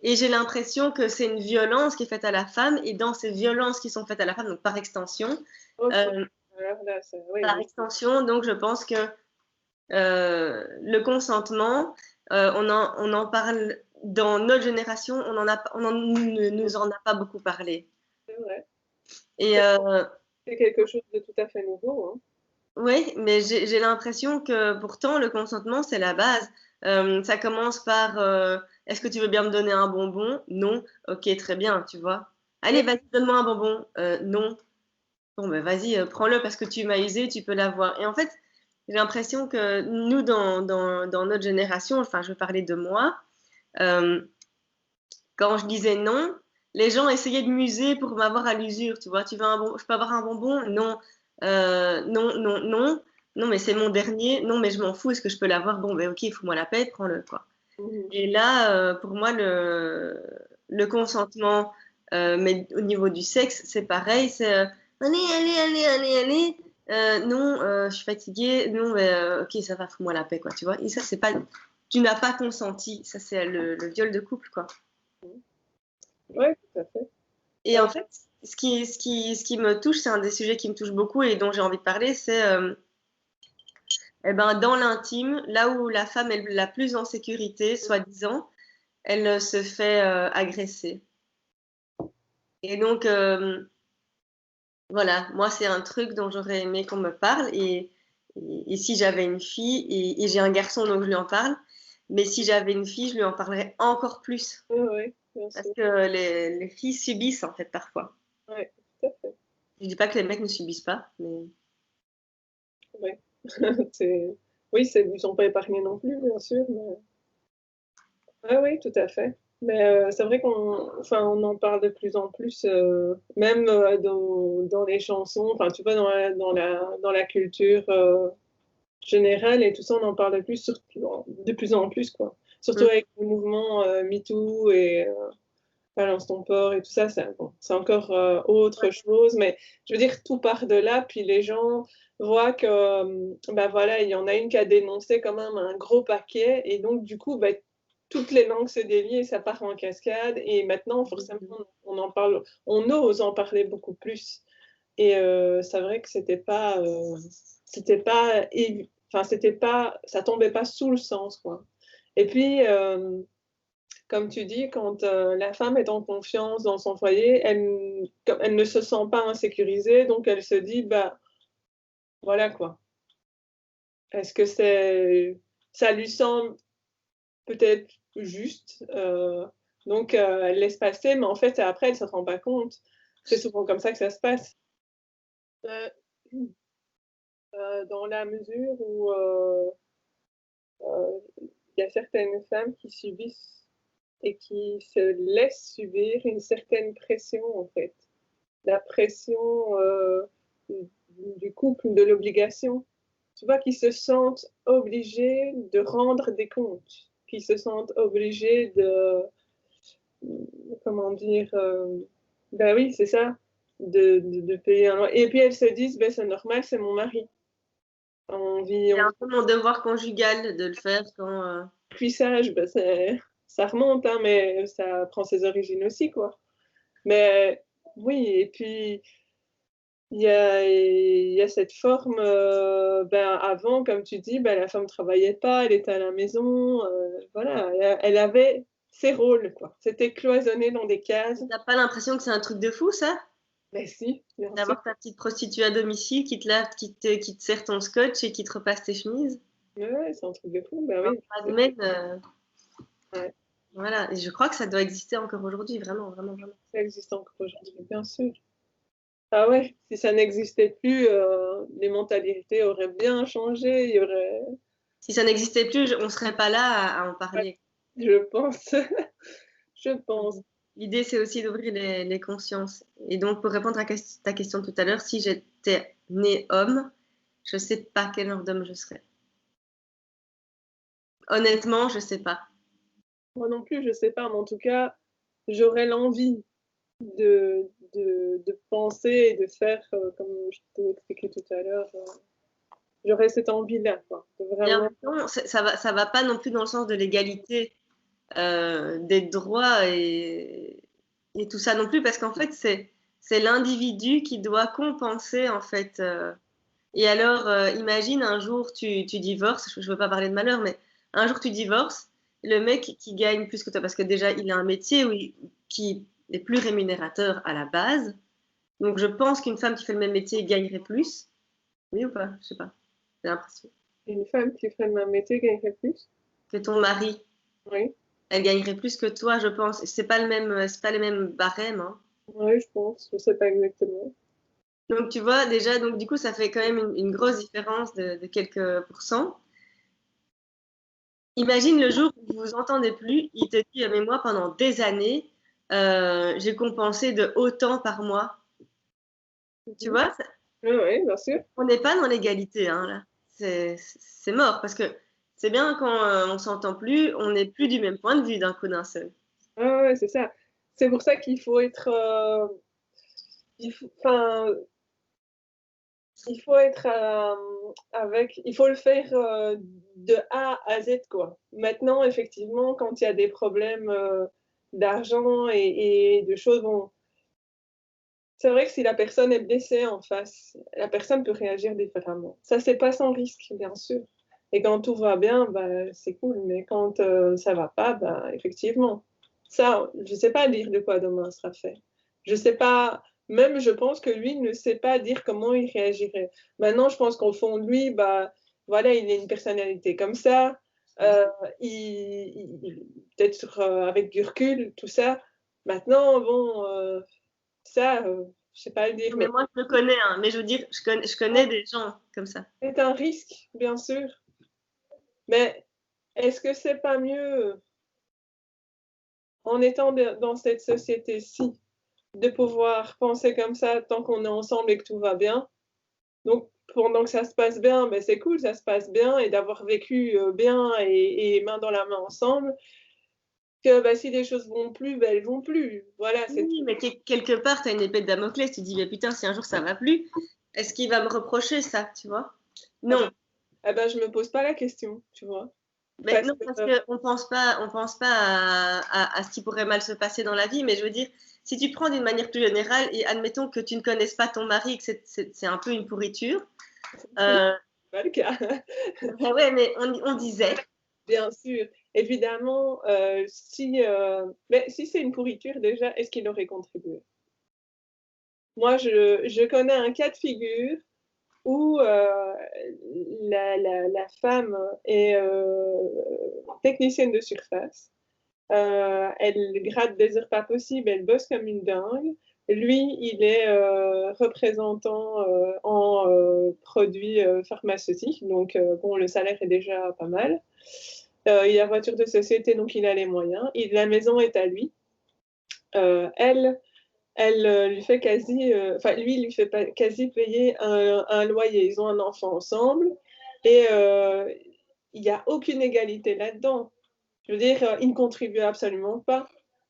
Et j'ai l'impression que c'est une violence qui est faite à la femme. Et dans ces violences qui sont faites à la femme, donc Ok. euh, Alors là, oui, par oui. extension, donc je pense que le consentement, on en parle dans notre génération, ne nous en a pas beaucoup parlé. C'est vrai. Et C'est quelque chose de tout à fait nouveau, hein. oui, mais j'ai l'impression que pourtant le consentement, c'est la base. Ça commence par est-ce que tu veux bien me donner un bonbon? Non. Ok, très bien, tu vois. Allez, Oui, vas-y, donne-moi un bonbon. Non. Bon, ben vas-y, prends-le parce que tu m'as usé, tu peux l'avoir. Et en fait, j'ai l'impression que nous, dans notre génération, enfin, je veux parler de moi, euh, quand je disais non, les gens essayaient de m'user pour m'avoir à l'usure, tu vois. Tu veux un bon, je peux avoir un bonbon? Non. Non, non, non. Non, mais c'est mon dernier. Non, mais je m'en fous. Est-ce que je peux l'avoir? Bon, ben ok, fous-moi la paix, prends-le, quoi. mhm. Et là, pour moi, le consentement, mais au niveau du sexe, c'est pareil. C'est allez, allez, allez, allez, allez. Non, je suis fatiguée. Non, mais ok, ça va, fous-moi la paix, quoi, tu vois. Et ça, c'est pas, tu n'as pas consenti. Ça, c'est le viol de couple, quoi. Oui, tout à fait. Et Euh, en fait, ce qui me touche, c'est un des sujets qui me touche beaucoup et dont j'ai envie de parler, c'est eh ben, dans l'intime, là où la femme est la plus en sécurité, soi-disant, elle se fait agresser. Et donc, voilà, moi, c'est un truc dont j'aurais aimé qu'on me parle. Et si j'avais une fille, et j'ai un garçon, donc je lui en parle, mais si j'avais une fille, je lui en parlerais encore plus. oui, oui, bien Parce sûr. que les filles subissent, en fait, parfois. Oui, tout à fait. Je dis pas que les mecs ne subissent pas, mais... Oui, oui, ils sont pas épargnés non plus, bien sûr. Mais... Oui, oui, tout à fait. Mais c'est vrai on en parle de plus en plus, même dans les chansons, enfin, tu vois, dans la culture générale et tout ça, on en parle plus, de plus en plus, quoi. Surtout Mm. avec le mouvement MeToo et Balance ton porc et tout ça, bon, c'est encore autre chose, mais je veux dire, tout part de là, puis les gens voient que, bah voilà, il y en a une qui a dénoncé quand même un gros paquet, et donc du coup, bah, toutes les langues se délient, et ça part en cascade, et maintenant, forcément, on en parle, on ose en parler beaucoup plus. Et c'est vrai que c'était pas, ça tombait pas sous le sens, quoi. Et puis, comme tu dis, quand la femme est en confiance dans son foyer, elle ne se sent pas insécurisée, donc elle se dit, bah voilà quoi. Est-ce que ça lui semble peut-être juste, donc elle laisse passer, mais en fait, après, elle ne se rend pas compte. C'est souvent comme ça que ça se passe. Euh, dans la mesure où il y a certaines femmes qui subissent et qui se laissent subir une certaine pression, en fait. La pression du couple, de l'obligation. Tu vois, qui se sentent obligés de rendre des comptes, qui se sentent obligés de, comment dire, ben oui, c'est ça, de payer un... Et puis elles se disent, ben c'est normal, c'est mon mari. On vit, C'est un peu mon devoir conjugal de le faire quand. cuissage, ben ça remonte, hein, mais ça prend ses origines aussi, quoi. Mais oui, et puis il y a cette forme, ben, avant, comme tu dis, ben, la femme travaillait pas, elle était à la maison, voilà, elle avait ses rôles, quoi. C'était cloisonné dans des cases. T'as pas l'impression que c'est un truc de fou, ça? Mais si, bien sûr. D'avoir ta petite prostituée à domicile qui te lave, qui te sert ton scotch et qui te repasse tes chemises? Ouais, c'est un truc de fou, ben oui. Pas de mec, Ouais, voilà. Et je crois que ça doit exister encore aujourd'hui, vraiment, vraiment, vraiment. ça existe encore aujourd'hui, bien sûr. Ah ouais, si ça n'existait plus, les mentalités auraient bien changé, il y aurait... Si ça n'existait plus, on serait pas là à en Ouais, parler. je pense. Je pense. L'idée, c'est aussi d'ouvrir les consciences. Et donc, pour répondre à ta question tout à l'heure, si j'étais née homme, je sais pas quel genre d'homme je serais. Honnêtement, je sais pas. Moi non plus, je sais pas, mais en tout cas, j'aurais l'envie de penser et de faire, comme je t'ai expliqué tout à l'heure, j'aurais cette envie-là, quoi, de Et en vraiment... même temps, ça va pas non plus dans le sens de l'égalité des droits et tout ça non plus, parce qu'en fait, c'est l'individu qui doit compenser, en fait. Et alors, imagine un jour, tu divorces, je veux pas parler de malheur, mais un jour, tu divorces, le mec qui gagne plus que toi, parce que déjà, il a un métier qui est plus rémunérateur à la base. Donc, je pense qu'une femme qui fait le même métier gagnerait plus. Oui ou pas? Je sais pas. J'ai l'impression. Une femme qui ferait le même métier gagnerait plus? Que ton mari, Oui, elle gagnerait plus que toi, je pense. C'est pas les mêmes barèmes, hein. oui, je pense, je sais pas exactement. Donc, tu vois, déjà, donc, du coup, ça fait quand même une grosse différence de quelques pourcents. Imagine le jour où vous vous entendez plus, il te dit, mais moi, pendant des années, j'ai compensé de autant par mois. Tu Mhm. vois, Oui, oui, bien sûr. on n'est pas dans l'égalité, hein, là. C'est mort, parce que c'est bien quand on s'entend plus, on n'est plus du même point de vue d'un coup d'un seul. Ah ouais, c'est ça. C'est pour ça qu'il faut être, enfin, il faut être il faut le faire de A à Z, quoi. Maintenant, effectivement, quand il y a des problèmes d'argent et de choses, bon, c'est vrai que si la personne est blessée en face, la personne peut réagir différemment. Ça, c'est pas sans risque, bien sûr. Et quand tout va bien, bah, c'est cool. Mais quand ça va pas, bah, effectivement. Ça, je sais pas dire de quoi demain sera fait. Je sais pas, même je pense que lui ne sait pas dire comment il réagirait. Maintenant, je pense qu'au fond de lui, bah, voilà, il a une personnalité comme ça. Euh, Peut-être avec du recul, tout ça. Maintenant, bon, ça, je sais pas le dire, Mais mais moi, je le connais, hein, mais je veux dire, je connais des gens comme ça. c'est un risque, bien sûr. Mais est-ce que c'est pas mieux, en étant dans cette société-ci, de pouvoir penser comme ça tant qu'on est ensemble et que tout va bien? Donc, pendant que ça se passe bien, ben, c'est cool, ça se passe bien, et d'avoir vécu bien et main dans la main ensemble, que ben, si les choses vont plus, ben, elles vont plus. Voilà, c'est Oui, tout. mais quelque part, tu as une épée de Damoclès, tu te dis, mais putain, si un jour ça va plus, est-ce qu'il va me reprocher ça, tu vois? Ah ben, Non. ah ben, je me pose pas la question, tu vois. Mais Parce non, que, parce on pense pas à ce qui pourrait mal se passer dans la vie, mais je veux dire, si tu prends d'une manière plus générale, et admettons que tu ne connaisses pas ton mari, que c'est un peu une pourriture, c'est euh, pas le cas. ben ouais, mais on disait, Bien sûr, évidemment, mais si c'est une pourriture déjà, est-ce qu'il aurait contribué? Moi, je connais un cas de figure où la femme est technicienne de surface. Elle gratte des heures pas possibles, elle bosse comme une dingue. Lui, il est représentant en produits pharmaceutiques, donc bon, le salaire est déjà pas mal. Il a voiture de société, donc il a les moyens. La maison est à lui. Elle lui fait quasi, enfin lui, il lui fait quasi payer un loyer. Ils ont un enfant ensemble et il n'y a aucune égalité là-dedans. Je veux dire, il ne contribue absolument pas.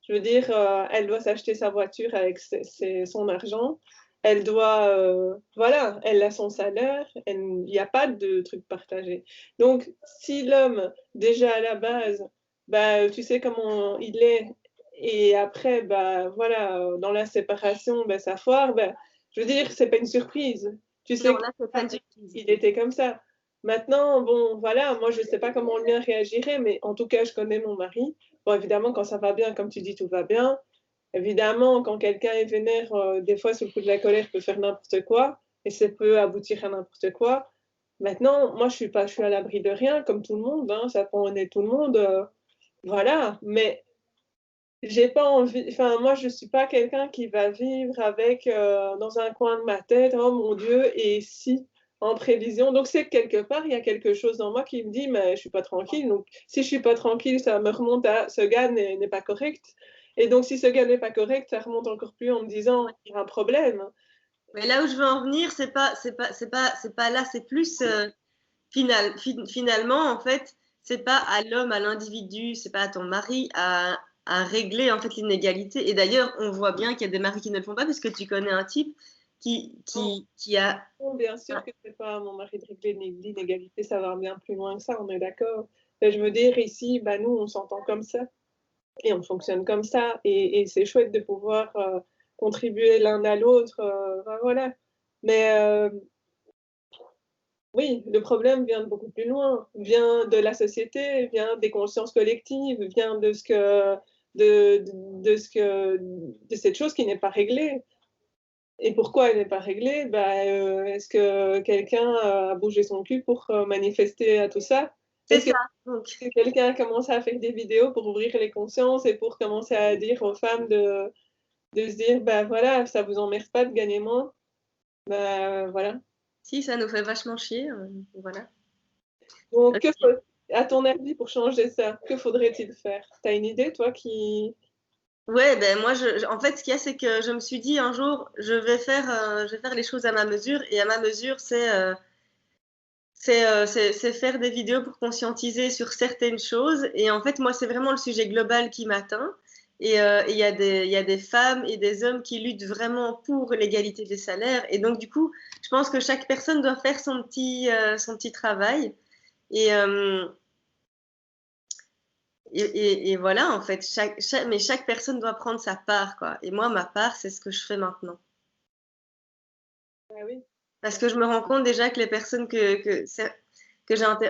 Je veux dire, elle doit s'acheter sa voiture avec son argent. Elle doit, voilà, elle a son salaire. Il n'y a pas de truc partagé. Donc, si l'homme, déjà à la base, bah, tu sais comment il est, et après, bah, voilà, dans la séparation, bah, ça foire, bah, je veux dire, c'est pas une surprise. Tu sais Non, là, c'est pas une surprise. qu'il était comme ça. Maintenant, bon, voilà, moi, je sais pas comment le mien réagirait, mais en tout cas, je connais mon mari. Bon, évidemment, quand ça va bien, comme tu dis, tout va bien. Évidemment, quand quelqu'un est vénère, des fois, sous le coup de la colère, peut faire n'importe quoi, et ça peut aboutir à n'importe quoi. Maintenant, moi, je suis à l'abri de rien, comme tout le monde, hein, ça peut en être tout le monde, voilà. Mais j'ai pas envie, enfin, moi, je suis pas quelqu'un qui va vivre avec, dans un coin de ma tête, oh mon Dieu, et si, en prévision. Donc, c'est que quelque part, il y a quelque chose en moi qui me dit, mais je suis pas tranquille. Donc, si je suis pas tranquille, ça me remonte à ce gars n'est pas correct. Et donc, si ce gars n'est pas correct, ça remonte encore plus en me disant, il y a un problème. Mais là où je veux en venir, c'est pas là, c'est plus finalement, en fait, c'est pas à l'homme, à l'individu, c'est pas à ton mari à régler en fait l'inégalité. Et d'ailleurs, on voit bien qu'il y a des maris qui ne le font pas parce que tu connais un type qui a. Non, bien sûr que c'est pas à mon mari de régler l'inégalité, ça va bien plus loin que ça, on est d'accord. Mais je veux dire, ici, bah, nous, on s'entend comme ça. Et on fonctionne comme ça. Et c'est chouette de pouvoir contribuer l'un à l'autre. Ben voilà. Mais oui, le problème vient de beaucoup plus loin, vient de la société, vient des consciences collectives, vient de ce que de ce que de cette chose qui n'est pas réglée. Et pourquoi elle n'est pas réglée? Bah, est-ce que quelqu'un a bougé son cul pour manifester à tout ça? C'est Est-ce ça. Donc, que quelqu'un a commencé à faire des vidéos pour ouvrir les consciences et pour commencer à dire aux femmes de se dire, bah voilà, ça vous emmerde pas de gagner moins. Bah voilà. si ça nous fait vachement chier, voilà. Donc, Ok. à ton avis, pour changer ça, que faudrait-il faire? T'as une idée, toi, qui... Ouais, ben moi, en fait, ce qu'il y a, c'est que je me suis dit un jour, je vais faire les choses à ma mesure, et à ma mesure, c'est faire des vidéos pour conscientiser sur certaines choses. Et en fait, moi, c'est vraiment le sujet global qui m'atteint. Et il y a des femmes et des hommes qui luttent vraiment pour l'égalité des salaires. Et donc, du coup, je pense que chaque personne doit faire son petit travail. Et, euh, et voilà, en fait, mais chaque personne doit prendre sa part, quoi. Et moi, ma part, c'est ce que je fais maintenant. Ah oui. Parce que je me rends compte déjà que les personnes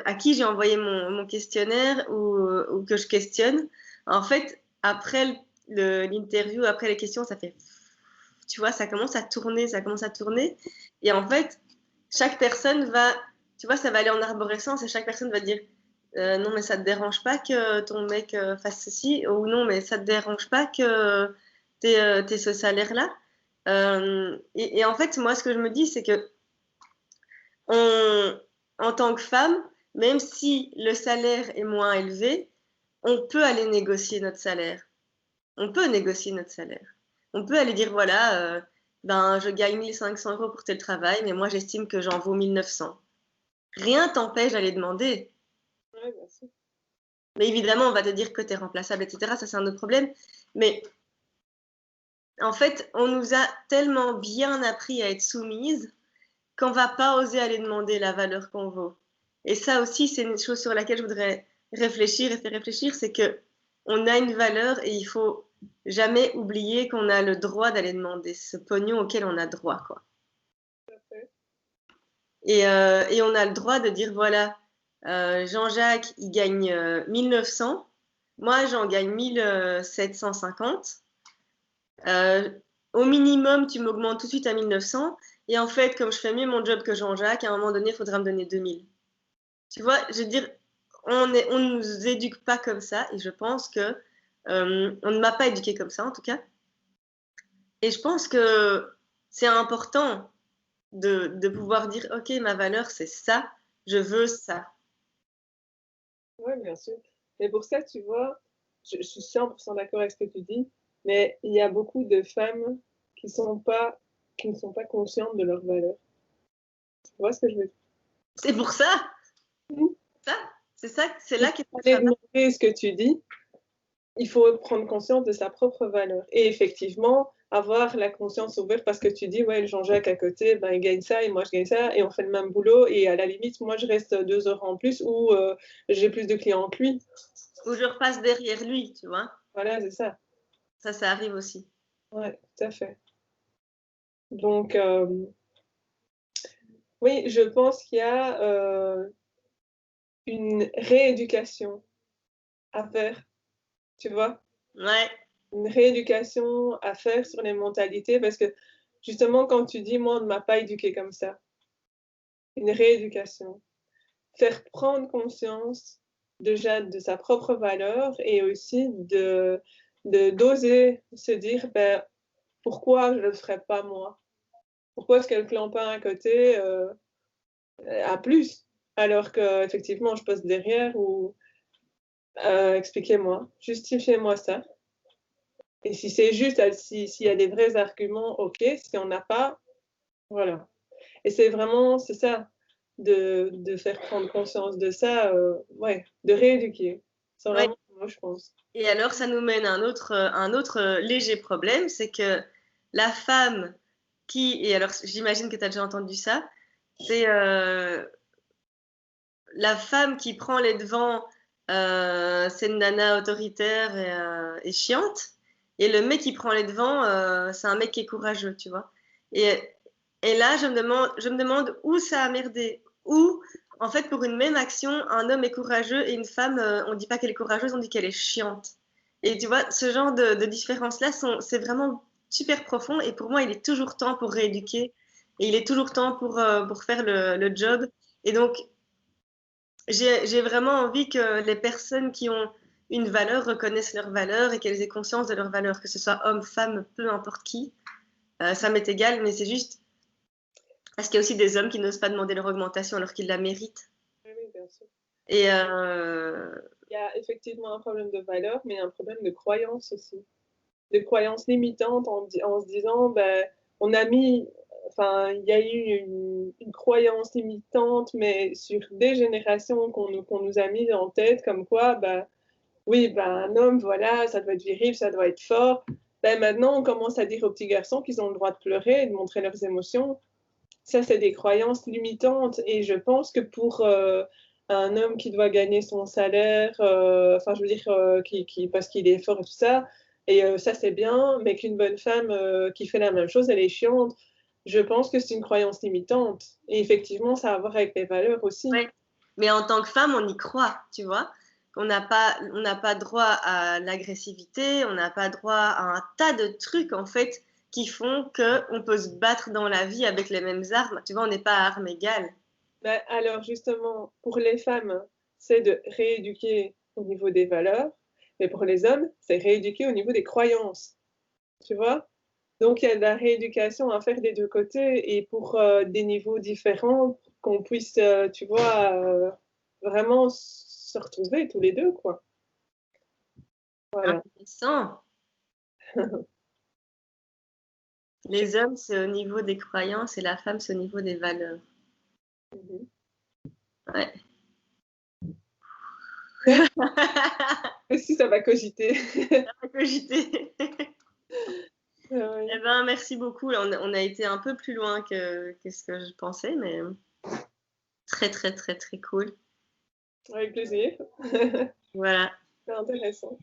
à qui j'ai envoyé mon questionnaire ou que je questionne, en fait, après l'interview, après les questions, ça fait, tu vois, ça commence à tourner, ça commence à tourner. Et en fait, chaque personne va, tu vois, ça va aller en arborescence et chaque personne va dire, non, mais ça te dérange pas que ton mec fasse ceci, ou non, mais ça te dérange pas que t'aies ce salaire-là. Et en fait, moi, ce que je me dis, c'est que on, en tant que femme, même si le salaire est moins élevé, on peut aller négocier notre salaire. On peut négocier notre salaire. On peut aller dire, voilà, ben, je gagne 1 500 € pour tel travail, mais moi, j'estime que j'en vaux 1 900. Rien t'empêche d'aller demander. Ouais, bien sûr. Mais évidemment, on va te dire que tu es remplaçable, etc. Ça, c'est un autre problème. Mais en fait, on nous a tellement bien appris à être soumise qu'on va pas oser aller demander la valeur qu'on vaut. Et ça aussi, c'est une chose sur laquelle je voudrais réfléchir et faire réfléchir, c'est que on a une valeur et il faut jamais oublier qu'on a le droit d'aller demander ce pognon auquel on a droit, quoi. Et on a le droit de dire, voilà, Jean-Jacques, il gagne 1 900, moi j'en gagne 1 750. Euh, Au minimum, tu m'augmentes tout de suite à 1 900. Et en fait, comme je fais mieux mon job que Jean-Jacques, à un moment donné, il faudra me donner 2 000. Tu vois, je veux dire, on ne nous éduque pas comme ça. Et je pense que on ne m'a pas éduqué comme ça, en tout cas. Et je pense que c'est important de pouvoir dire, OK, ma valeur, c'est ça, je veux ça. Oui, bien sûr. Mais pour ça, tu vois, je suis 100% d'accord avec ce que tu dis, mais il y a beaucoup de femmes qui qui ne sont pas conscientes de leurs valeurs. Tu vois ce que je veux dire? C'est pour ça, Mhm. c'est là qu'est le Aller travail. demander ce que tu dis, il faut prendre conscience de sa propre valeur. Et effectivement, avoir la conscience ouverte parce que tu dis, ouais, Jean-Jacques à côté, ben, il gagne ça et moi je gagne ça et on fait le même boulot et à la limite, moi je reste 2 heures en plus ou j'ai plus de clients que lui. Où je repasse derrière lui, tu vois. Voilà, c'est ça. Ça arrive aussi. Ouais, tout à fait. Donc, oui, je pense qu'il y a une rééducation à faire, tu vois? Ouais, Une rééducation à faire sur les mentalités parce que justement, quand tu dis: «Moi, on ne m'a pas éduqué comme ça», une rééducation. Faire prendre conscience déjà de sa propre valeur et aussi d'oser se dire: «Ben, pourquoi je ne le ferais pas moi? Pourquoi est-ce que le clampin à côté, a plus? Alors qu'effectivement je passe derrière» ou «Expliquez-moi, justifiez-moi ça» et si c'est juste, s'il y a des vrais arguments, OK, si on n'a pas, voilà et c'est ça, de faire prendre conscience de ça, ouais, de rééduquer. C'est ouais. vraiment moi, je pense. Et alors, ça nous mène à un autre léger problème, c'est que la femme et alors j'imagine que tu as déjà entendu ça, c'est la femme qui prend les devants, c'est une nana autoritaire et chiante, et le mec qui prend les devants, c'est un mec qui est courageux, tu vois. Et, et là, je me demande où ça a merdé, où, en fait, pour une même action, un homme est courageux et une femme, on dit pas qu'elle est courageuse, on dit qu'elle est chiante. Et tu vois, ce genre de différences-là, c'est vraiment super profond, et pour moi, il est toujours temps pour rééduquer, et il est toujours temps pour faire le job. Et donc, j'ai vraiment envie que les personnes qui ont une valeur reconnaissent leur valeur et qu'elles aient conscience de leur valeur, que ce soit homme, femme, peu importe qui. Ça m'est égal, mais c'est juste parce qu'il y a aussi des hommes qui n'osent pas demander leur augmentation alors qu'ils la méritent. Oui, oui, bien sûr. Et Il y a effectivement un problème de valeur, mais un problème de croyance aussi. De croyances limitantes en se disant, ben, on a mis enfin, il y a eu une croyance limitante, mais sur des générations qu'on nous a mis en tête comme quoi, bah, oui, ben, un homme, voilà, ça doit être viril, ça doit être fort. Ben, maintenant, on commence à dire aux petits garçons qu'ils ont le droit de pleurer et de montrer leurs émotions. Ça, c'est des croyances limitantes et je pense que pour, un homme qui doit gagner son salaire, enfin, je veux dire, qui parce qu'il est fort et tout ça et ça, c'est bien, mais qu'une bonne femme, qui fait la même chose, elle est chiante. Je pense que c'est une croyance limitante et effectivement, ça a à voir avec les valeurs aussi. ouais. Mais en tant que femme, on y croit, tu vois. On n'a pas droit à l'agressivité, on n'a pas droit à un tas de trucs en fait qui font qu'on peut se battre dans la vie avec les mêmes armes. Tu vois, on n'est pas à armes égales. Bah, alors justement, pour les femmes, c'est de rééduquer au niveau des valeurs, mais pour les hommes, c'est rééduquer au niveau des croyances, tu vois? Donc il y a de la rééducation à faire des 2 côtés et pour, des niveaux différents, pour qu'on puisse, tu vois, vraiment se retrouver tous les 2 quoi. Voilà. Intéressant. Les hommes, c'est au niveau des croyances et la femme, c'est au niveau des valeurs. Mmh. Ouais. Si ça va cogiter. Cogiter. Oui, Eh ben, merci beaucoup. On a été un peu plus loin que ce que je pensais, mais très, très, très, très cool. avec plaisir. Voilà. C'est intéressant.